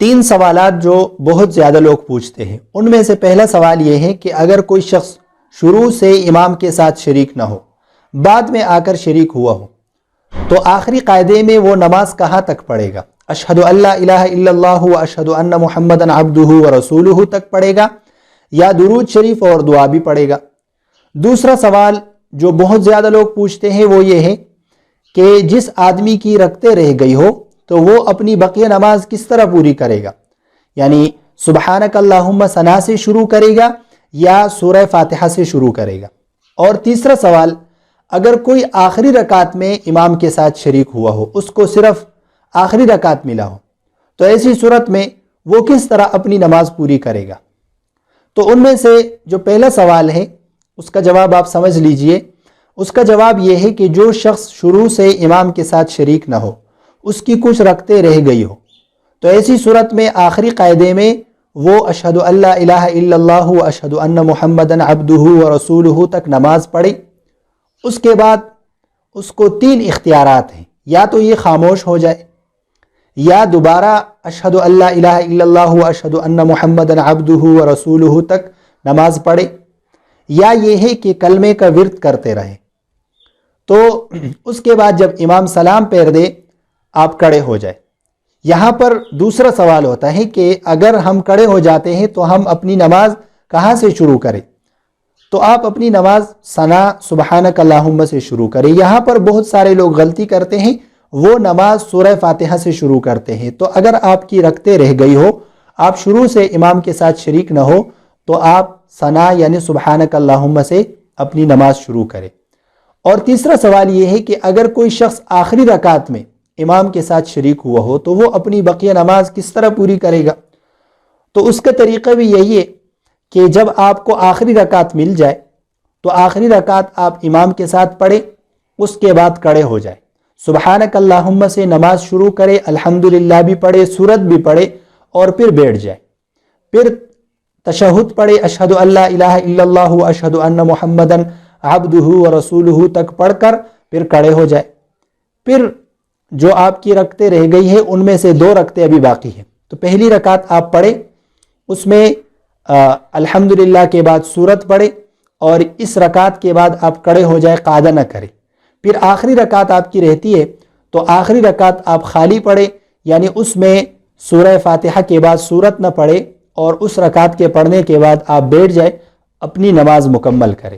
تین سوالات جو بہت زیادہ لوگ پوچھتے ہیں، ان میں سے پہلا سوال یہ ہے کہ اگر کوئی شخص شروع سے امام کے ساتھ شریک نہ ہو، بعد میں آ کر شریک ہوا ہو، تو آخری قاعدے میں وہ نماز کہاں تک پڑھے گا؟ اشہد ان لا الہ الا اللہ و اشہد ان محمدًا عبدہ و رسولہ تک پڑھے گا، یا درود شریف اور دعا بھی پڑھے گا؟ دوسرا سوال جو بہت زیادہ لوگ پوچھتے ہیں وہ یہ ہے کہ جس آدمی کی رکعتیں رہ گئی ہو تو وہ اپنی بقیہ نماز کس طرح پوری کرے گا؟ یعنی سبحانک اللہم ثنا سے شروع کرے گا یا سورہ فاتحہ سے شروع کرے گا؟ اور تیسرا سوال، اگر کوئی آخری رکعت میں امام کے ساتھ شریک ہوا ہو، اس کو صرف آخری رکعت ملا ہو، تو ایسی صورت میں وہ کس طرح اپنی نماز پوری کرے گا؟ تو ان میں سے جو پہلا سوال ہے اس کا جواب آپ سمجھ لیجئے۔ اس کا جواب یہ ہے کہ جو شخص شروع سے امام کے ساتھ شریک نہ ہو، اس کی کچھ رکعتیں رہ گئی ہو، تو ایسی صورت میں آخری قاعدے میں وہ اشہد ان لا الہ الا اللہ و اشہد ان محمدًا عبدہ و رسولہ تک نماز پڑھے۔ اس کے بعد اس کو تین اختیارات ہیں، یا تو یہ خاموش ہو جائے، یا دوبارہ اشہد ان لا الہ الا اللہ و اشہد ان محمدًا عبدہ و رسولہ تک نماز پڑھے، یا یہ ہے کہ کلمے کا ورد کرتے رہے۔ تو اس کے بعد جب امام سلام پھیر دے آپ کھڑے ہو جائے۔ یہاں پر دوسرا سوال ہوتا ہے کہ اگر ہم کھڑے ہو جاتے ہیں تو ہم اپنی نماز کہاں سے شروع کریں؟ تو آپ اپنی نماز ثنا سبحانک اللہم سے شروع کریں۔ یہاں پر بہت سارے لوگ غلطی کرتے ہیں، وہ نماز سورہ فاتحہ سے شروع کرتے ہیں۔ تو اگر آپ کی رکعتیں رہ گئی ہو، آپ شروع سے امام کے ساتھ شریک نہ ہو، تو آپ ثنا یعنی سبحانک اللہم سے اپنی نماز شروع کریں۔ اور تیسرا سوال یہ ہے کہ اگر کوئی شخص آخری رکعت میں امام کے ساتھ شریک ہوا ہو تو وہ اپنی بقیہ نماز کس طرح پوری کرے گا؟ تو اس کا طریقہ بھی یہی ہے کہ جب آپ کو آخری رکعت مل جائے تو آخری رکعت آپ امام کے ساتھ پڑھیں، اس کے بعد کھڑے ہو جائے، سبحانک اللہم سے نماز شروع کرے، الحمدللہ بھی پڑھے، سورت بھی پڑھے، اور پھر بیٹھ جائے۔ پھر تشہد پڑھے، اشہد ان لا الہ الا اللہ و اشہد ان محمدًا عبدہ و رسولہ تک پڑھ کر پھر کھڑے ہو جائے۔ پھر جو آپ کی رکعتیں رہ گئی ہیں ان میں سے 2 رکعتیں ابھی باقی ہیں، تو پہلی رکعت آپ پڑھیں، اس میں الحمدللہ کے بعد سورت پڑھے، اور اس رکعت کے بعد آپ کھڑے ہو جائے، قعدہ نہ کریں۔ پھر آخری رکعت آپ کی رہتی ہے تو آخری رکعت آپ خالی پڑھے، یعنی اس میں سورہ فاتحہ کے بعد سورت نہ پڑھے، اور اس رکعت کے پڑھنے کے بعد آپ بیٹھ جائے، اپنی نماز مکمل کریں۔